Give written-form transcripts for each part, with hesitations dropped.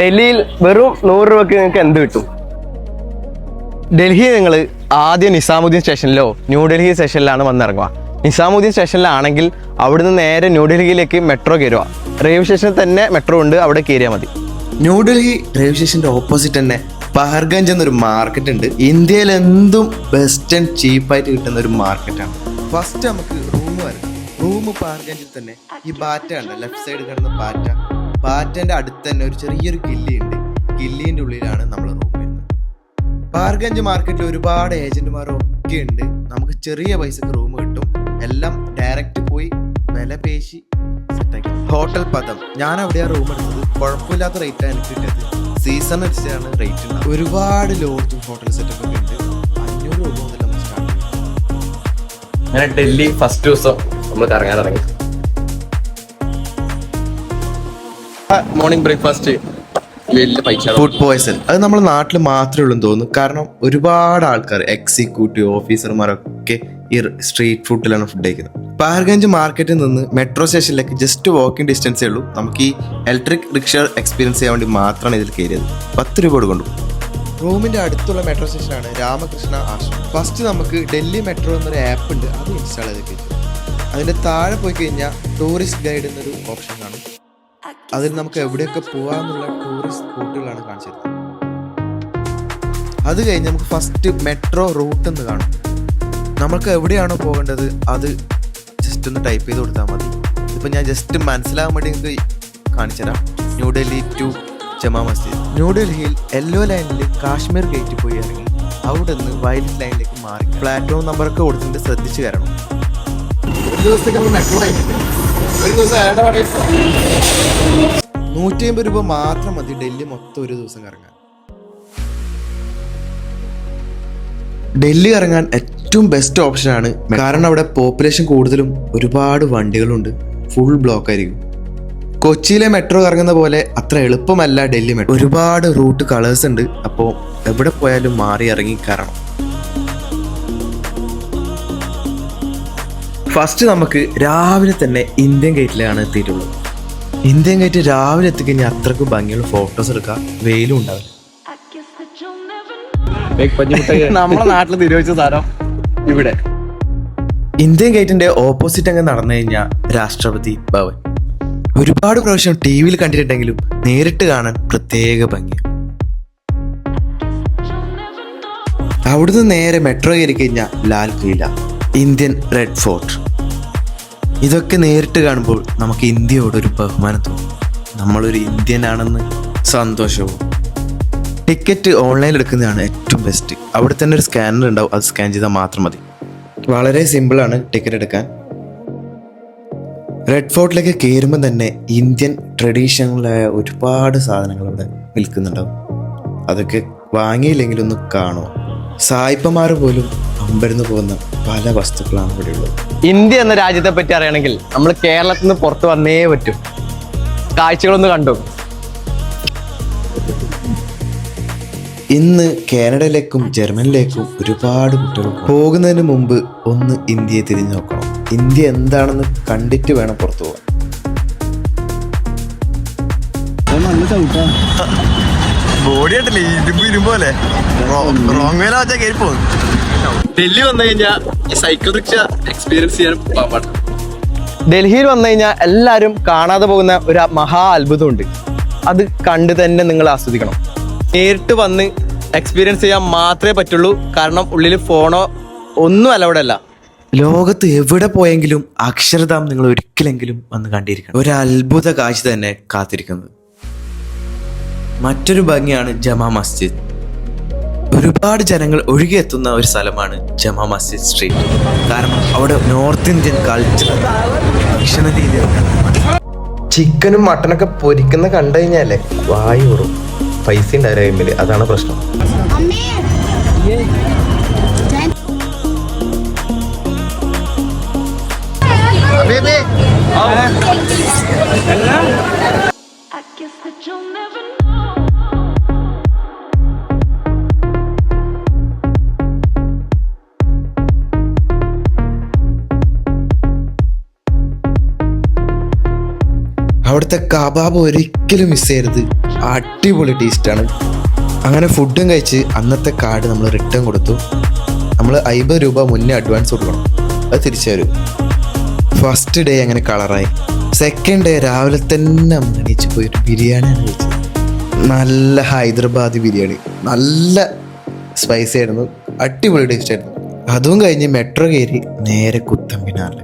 ഡൽഹിയിൽ വെറും 100 രൂപയ്ക്ക് നിങ്ങൾക്ക് എന്ത് കിട്ടും? ഡൽഹി നിങ്ങൾ ആദ്യം നിസാമുദ്ദീൻ സ്റ്റേഷനിലോ ന്യൂഡൽഹി സ്റ്റേഷനിലാണ് വന്നിറങ്ങുക. നിസാമുദ്ദീൻ സ്റ്റേഷനിലാണെങ്കിൽ അവിടുന്ന് നേരെ ന്യൂഡൽഹിയിലേക്ക് മെട്രോ കയറുക. റെയിൽവേ സ്റ്റേഷനിൽ തന്നെ മെട്രോ ഉണ്ട്, അവിടെ കയറിയാൽ മതി. ന്യൂഡൽഹി റെയിൽവേ സ്റ്റേഷൻ്റെ ഓപ്പോസിറ്റ് തന്നെ പഹർഗഞ്ച് എന്നൊരു മാർക്കറ്റ് ഉണ്ട്. ഇന്ത്യയിൽ എന്തും ബെസ്റ്റ് ആൻഡ് ചീപ്പായിട്ട് കിട്ടുന്ന ഒരു മാർക്കറ്റാണ്. ഫസ്റ്റ് നമുക്ക് റൂം പഹർഗഞ്ചിൽ തന്നെ ഈ ബാറ്റ ഉണ്ട്, ലെഫ്റ്റ് സൈഡ് കിടന്ന ബാറ്റൻ്റെ അടുത്ത് തന്നെ ഒരു ചെറിയൊരു കില്ലിയുണ്ട്. കില്ലിൻ്റെ ഉള്ളിലാണ് നമ്മൾ റൂം വരുന്നത്. പഹർഗഞ്ച് മാർക്കറ്റിൽ ഒരുപാട് ഏജന്റുമാരൊക്കെ ഉണ്ട്. നമുക്ക് ചെറിയ പൈസക്ക് റൂം കിട്ടും. എല്ലാം ഡയറക്റ്റ് പോയി വില പേശി സെറ്റാക്കി. ഹോട്ടൽ പദം, ഞാൻ അവിടെയാണ് റൂം എടുത്തത്. കുഴപ്പമില്ലാത്ത റേറ്റാണ് എനിക്ക് കിട്ടിയത്. സീസൺ വെച്ചാണ് റേറ്റ് ഉണ്ടാവും. ഒരുപാട് ലോഡ്ജും ഹോട്ടൽ സെറ്റപ്പ് ഒക്കെ ഉണ്ട്. 500 രൂപ മുതൽ നമ്മൾ സ്റ്റാർട്ട് ചെയ്യും. അങ്ങനെ ഡൽഹി ഫസ്റ്റ് ദിവസം നമ്മൾ കറങ്ങാൻ ഇറങ്ങി. മോർണിംഗ് ബ്രേക്ക്ഫാസ്റ്റ് ഫുഡ് പോയ്സൺ അത് നമ്മുടെ നാട്ടിൽ മാത്രമേ ഉള്ളൂ തോന്നുന്നു. കാരണം ഒരുപാട് ആൾക്കാർ എക്സിക്യൂട്ടീവ് ഓഫീസർമാരൊക്കെ ഈ സ്ട്രീറ്റ് ഫുഡിലാണ് ഫുഡ് കഴിക്കുന്നത്. പഹർഗഞ്ച് മാർക്കറ്റിൽ നിന്ന് മെട്രോ സ്റ്റേഷനിലേക്ക് ജസ്റ്റ് വാക്കിംഗ് ഡിസ്റ്റൻസേ ഉള്ളൂ. നമുക്ക് ഈ ഇലക്ട്രിക് റിക്ഷ എക്സ്പീരിയൻസ് ചെയ്യാൻ വേണ്ടി മാത്രമാണ് ഇതിൽ കയറിയത്. 10 രൂപ കൊടുക്കും. റൂമിൻ്റെ അടുത്തുള്ള മെട്രോ സ്റ്റേഷനാണ് രാമകൃഷ്ണ ആശ്രമം. ഫസ്റ്റ് നമുക്ക് ഡൽഹി മെട്രോ എന്നൊരു ആപ്പ് ഉണ്ട്, അത് ഇൻസ്റ്റാൾ ചെയ്ത് കഴിഞ്ഞു. അതിൻ്റെ താഴെ പോയി കഴിഞ്ഞാൽ ടൂറിസ്റ്റ് ഗൈഡ് എന്നൊരു ഓപ്ഷൻ കാണും. അതിൽ നമുക്ക് എവിടെയൊക്കെ പോകാമെന്നുള്ള ടൂറിസ്റ്റ് സ്പോട്ടുകളാണ് കാണിച്ചത്. അത് കഴിഞ്ഞ് നമുക്ക് ഫസ്റ്റ് മെട്രോ റൂട്ട് എന്ന് കാണും. നമുക്ക് എവിടെയാണോ പോകേണ്ടത് അത് ജസ്റ്റ് ഒന്ന് ടൈപ്പ് ചെയ്ത് കൊടുത്താൽ മതി. ഇപ്പം ഞാൻ ജസ്റ്റ് മനസ്സിലാകാൻ വേണ്ടി നിങ്ങൾക്ക് കാണിച്ചുതരാം. ന്യൂഡൽഹി ടു ജമാ മസ്ജിദ്. ന്യൂഡൽഹിയിൽ യെല്ലോ ലൈനിൽ കാശ്മീർ ഗേറ്റിൽ പോയി ഇറങ്ങി അവിടെ നിന്ന് വയലറ്റ് ലൈനിലേക്ക് മാറി പ്ലാറ്റ്ഫോം നമ്പറൊക്കെ കൊടുത്തിട്ട് ശ്രദ്ധിച്ച് കയറണം. ഒരു ദിവസത്തേക്ക് മെട്രോ 150 രൂപ മാത്രം മതി ഡൽഹി മൊത്തം ഒരു ദിവസം കറങ്ങാൻ. ഡൽഹി ഇറങ്ങാൻ ഏറ്റവും ബെസ്റ്റ് ഓപ്ഷനാണ്. കാരണം അവിടെ പോപ്പുലേഷൻ കൂടുതലും ഒരുപാട് വണ്ടികളുണ്ട്, ഫുൾ ബ്ലോക്ക് ആയിരിക്കും. കൊച്ചിയിലെ മെട്രോ ഇറങ്ങുന്ന പോലെ അത്ര എളുപ്പമല്ല ഡൽഹി മെട്രോ. ഒരുപാട് റൂട്ട് കളേഴ്സ് ഉണ്ട്. അപ്പോൾ എവിടെ പോയാലും മാറി ഇറങ്ങി കയറണം. ഫസ്റ്റ് നമുക്ക് രാവിലെ തന്നെ ഇന്ത്യൻ ഗേറ്റിലാണ് എത്തിയിട്ടുള്ളത്. ഇന്ത്യൻ ഗേറ്റ് രാവിലെ എത്തിക്കഴിഞ്ഞാൽ അത്രക്കും ഭംഗിയുള്ള ഫോട്ടോസ് എടുക്കാം, വെയിലും ഉണ്ടാവില്ല. നമ്മുടെ നാട്ടിൽ തിരുവച്ച സാധനം ഇവിടെ. ഇന്ത്യൻ ഗേറ്റിന്റെ ഓപ്പോസിറ്റ് അങ്ങ് നടന്നു കഴിഞ്ഞാൽ രാഷ്ട്രപതി ഭവൻ. ഒരുപാട് പ്രാവശ്യം ടി വിയിൽ കണ്ടിട്ടുണ്ടെങ്കിലും നേരിട്ട് കാണാൻ പ്രത്യേക ഭംഗിയാണ്. അവിടുന്ന് നേരെ മെട്രോ കയറി കഴിഞ്ഞാൽ ലാൽ കില, ഇന്ത്യൻ റെഡ് ഫോർട്ട്. ഇതൊക്കെ നേരിട്ട് കാണുമ്പോൾ നമുക്ക് ഇന്ത്യയോടൊരു ബഹുമാനം തോന്നും. നമ്മളൊരു ഇന്ത്യൻ ആണെന്ന് സന്തോഷവും. ടിക്കറ്റ് ഓൺലൈനിൽ എടുക്കുന്നതാണ് ഏറ്റവും ബെസ്റ്റ്. അവിടെ തന്നെ ഒരു സ്കാനർ ഉണ്ടാവും, അത് സ്കാൻ ചെയ്താൽ മാത്രം മതി. വളരെ സിമ്പിളാണ് ടിക്കറ്റ് എടുക്കാൻ. റെഡ് ഫോർട്ടിലേക്ക് കയറുമ്പോൾ തന്നെ ഇന്ത്യൻ ട്രഡീഷണലായ ഒരുപാട് സാധനങ്ങൾ അവിടെ വിൽക്കുന്നുണ്ടാവും. അതൊക്കെ വാങ്ങിയില്ലെങ്കിൽ ഒന്ന് കാണുമോ. സായിപ്പന്മാർ പോലും അമ്പരന്ന് പോകുന്ന പല വസ്തുക്കളാണ് ഇവിടെ ഉള്ളത്. ഇന്ത്യ എന്ന രാജ്യത്തെ പറ്റി അറിയണമെങ്കിൽ നമ്മൾ കേരളത്തിൽ നിന്ന് പുറത്ത് വന്നേ പറ്റും. കാഴ്ചകളൊന്ന് കണ്ടു. ഇന്ന് കാനഡയിലേക്കും ജർമ്മനിലേക്കും ഒരുപാട് കുട്ടികൾ പോകുന്നതിന് മുമ്പ് ഒന്ന് ഇന്ത്യയെ തിരിഞ്ഞു നോക്കണം. ഇന്ത്യ എന്താണെന്ന് കണ്ടിട്ട് വേണം പുറത്തു പോകാൻ. ബോഡി ആയിട്ടില്ലേ ഇരുമ്പോലെ റോങ് വേല വെച്ചാൽ കയറി പോകും. ഡൽഹി വന്നു കഴിഞ്ഞാൽ ഈ സൈക്കിൾ റിക്ഷ എക്സ്പീരിയൻസ് ചെയ്യാൻ പോകാൻ പാടില്ല. ഡൽഹിയിൽ വന്നു കഴിഞ്ഞാൽ എല്ലാവരും കാണാതെ പോകുന്ന ഒരു മഹാ അത്ഭുതമുണ്ട്. അത് കണ്ട് തന്നെ നിങ്ങൾ ആസ്വദിക്കണം. നേരിട്ട് വന്ന് എക്സ്പീരിയൻസ് ചെയ്യാൻ മാത്രമേ പറ്റുള്ളൂ. കാരണം ഉള്ളിൽ ഫോണോ ഒന്നും അലൗഡ് അല്ല. ലോകത്ത് എവിടെ പോയെങ്കിലും അക്ഷരധാം നിങ്ങൾ ഒരിക്കലെങ്കിലും വന്ന് കണ്ടിരിക്കണം. ഒരു അത്ഭുത കാഴ്ച തന്നെ കാത്തിരിക്കുന്നത്. മറ്റൊരു ഭംഗിയാണ് ജമാ മസ്ജിദ്. ഒരുപാട് ജനങ്ങൾ ഒഴുകിയെത്തുന്ന ഒരു സ്ഥലമാണ് ജമാ മസ്ജിദ് സ്ട്രീറ്റ്. കാരണം അവിടെ നോർത്ത് ഇന്ത്യൻ കൾച്ചർ ഭക്ഷണ രീതി. ചിക്കനും മട്ടനൊക്കെ പൊരിക്കുന്ന കണ്ടു കഴിഞ്ഞാലേ വായൂറും. പൈസ ഉണ്ടാവില്ല കൈമ്മില്, അതാണ് പ്രശ്നം. അവിടുത്തെ കബാബ് ഒരിക്കലും മിസ് ചെയ്യരുത്, അടിപൊളി ടേസ്റ്റാണ്. അങ്ങനെ ഫുഡും കഴിച്ച് അന്നത്തെ കാർഡ് നമ്മൾ റിട്ടേൺ കൊടുത്തു. നമ്മൾ 50 രൂപ മുന്നേ അഡ്വാൻസ് കൊടുക്കണം, അത് തിരിച്ചു തരും. ഫസ്റ്റ് ഡേ അങ്ങനെ കളറായി. സെക്കൻഡ് ഡേ രാവിലെ തന്നെ നമ്മൾ എണീച്ച് പോയിട്ട് ബിരിയാണിയാണ് കഴിച്ചത്. നല്ല ഹൈദരാബാദി ബിരിയാണി, നല്ല സ്പൈസി ആയിരുന്നു, അടിപൊളി ടേസ്റ്റ് ആയിരുന്നു. അതും കഴിഞ്ഞ് മെട്രോ കയറി നേരെ കുത്തമ്പിനാറിൽ.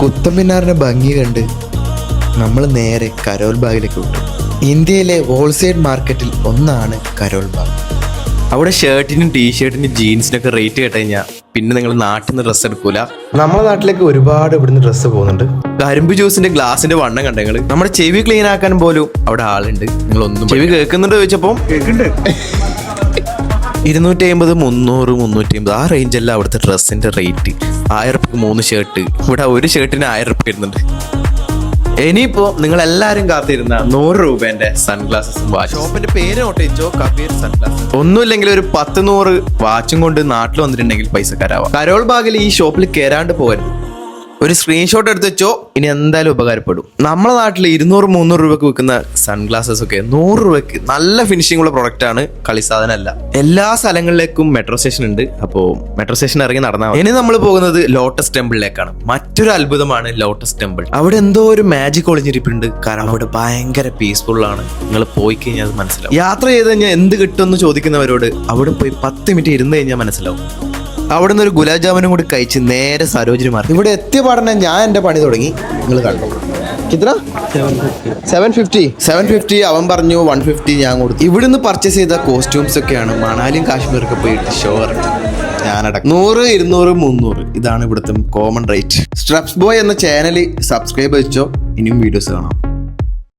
കുത്തമ്പിനാറിന്റെ ഭംഗി കണ്ട് നമ്മൾ നേരെ കരോൾ ബാഗിലേക്ക് വിട്ടു. ഇന്ത്യയിലെ ഹോൾസെയിൽ മാർക്കറ്റിൽ ഒന്നാണ് കരോൾ ബാഗ്. അവിടെ ഷർട്ടിനും ടീഷർട്ടിനും ജീൻസിനൊക്കെ റേറ്റ് കേട്ട് കഴിഞ്ഞാൽ പിന്നെ നിങ്ങൾ നാട്ടിൽ നിന്ന് ഡ്രസ്സ് എടുക്കൂല. നമ്മുടെ നാട്ടിലേക്ക് ഒരുപാട് ഇവിടുന്ന് ഡ്രസ്സ് പോകുന്നുണ്ട്. കരിമ്പ് ജ്യൂസിന്റെ ഗ്ലാസിന്റെ വണ്ണം കണ്ടെങ്കിൽ നമ്മുടെ ചെവി ക്ലീൻ ആക്കാൻ പോലും അവിടെ ആളുണ്ട്. നിങ്ങളൊന്നും ചെവി കേൾക്കുന്നുണ്ടോ ചോദിച്ചപ്പോൾ 250, 300, 350 ആ റേഞ്ചല്ല അവിടുത്തെ ഡ്രസ്സിന്റെ റേറ്റ്. 1000 രൂപയ്ക്ക് 3 ഷർട്ട്. ഇവിടെ ഒരു ഷർട്ടിന് 1000 രൂപ വരുന്നുണ്ട്. ഇനിയിപ്പോ നിങ്ങൾ എല്ലാരും കാത്തിരുന്ന 100 രൂപേന്റെ സൺഗ്ലാസസും വാച്ച്. ഷോപ്പിന്റെ പേര് നോട്ട് വെച്ചോ, കബീർ സൺഗ്ലാസ്. ഒന്നുമില്ലെങ്കിൽ ഒരു 10-100 വാച്ചും കൊണ്ട് നാട്ടിൽ വന്നിട്ടുണ്ടെങ്കിൽ പൈസക്കാരാവാം. കരോൾ ബാഗിൽ ഈ ഷോപ്പിൽ കയറാണ്ട് പോകരുത്. ഒരു സ്ക്രീൻഷോട്ട് എടുത്ത് വെച്ചോ, ഇനി എന്തായാലും ഉപകാരപ്പെടും. നമ്മുടെ നാട്ടിൽ 200-300 രൂപക്ക് വിൽക്കുന്ന സൺഗ്ലാസസ് ഒക്കെ 100 രൂപയ്ക്ക് നല്ല ഫിനിഷിംഗ് ഉള്ള പ്രൊഡക്റ്റ് ആണ്, കളി സാധനമല്ല. എല്ലാ സ്ഥലങ്ങളിലേക്കും മെട്രോ സ്റ്റേഷൻ ഉണ്ട്. അപ്പോൾ മെട്രോ സ്റ്റേഷൻ ഇറങ്ങി നടന്നാൽ ഇനി നമ്മൾ പോകുന്നത് ലോട്ടസ് ടെമ്പിളിലേക്കാണ്. മറ്റൊരു അത്ഭുതമാണ് ലോട്ടസ് ടെമ്പിൾ. അവിടെ എന്തോ ഒരു മാജിക് ഒളിഞ്ഞിരിപ്പുണ്ട്. കാരണം അവിടെ ഭയങ്കര പീസ്ഫുൾ ആണ്. നിങ്ങൾ പോയി കഴിഞ്ഞാൽ അത് മനസ്സിലാവും. യാത്ര ചെയ്ത് കഴിഞ്ഞാൽ എന്ത് കിട്ടുമെന്ന് ചോദിക്കുന്നവരോട് അവിടെ പോയി 10 മിനിറ്റ് ഇരുന്ന് കഴിഞ്ഞാൽ മനസ്സിലാവും. അവിടെ നിന്ന് ഒരു ഗുലാബ് ജാമുനും കൂടി കഴിച്ച് നേരെ സരോജിനി മാർക്കറ്റ്. ഇവിടെ എത്തിയ പാടനെ ഞാൻ എൻ്റെ പണി തുടങ്ങി. നിങ്ങൾ കണ്ടോ കിത്ര 750 അവൻ പറഞ്ഞു 150 ഞാൻ കൊടുത്തു. ഇവിടുന്ന് പർച്ചേസ് ചെയ്ത കോസ്റ്റ്യൂംസ് ഒക്കെയാണ് മണാലിയും കാശ്മീരൊക്കെ പോയിട്ട് ഷോർ ഞാനടക്കം 100, 200, 300 ഇതാണ് ഇവിടുത്തെ കോമൺ റേറ്റ്. സ്ട്രപ്സ് ബോയ് എന്ന ചാനൽ സബ്സ്ക്രൈബ് വെച്ചോ, ഇനിയും വീഡിയോസ് കാണാം.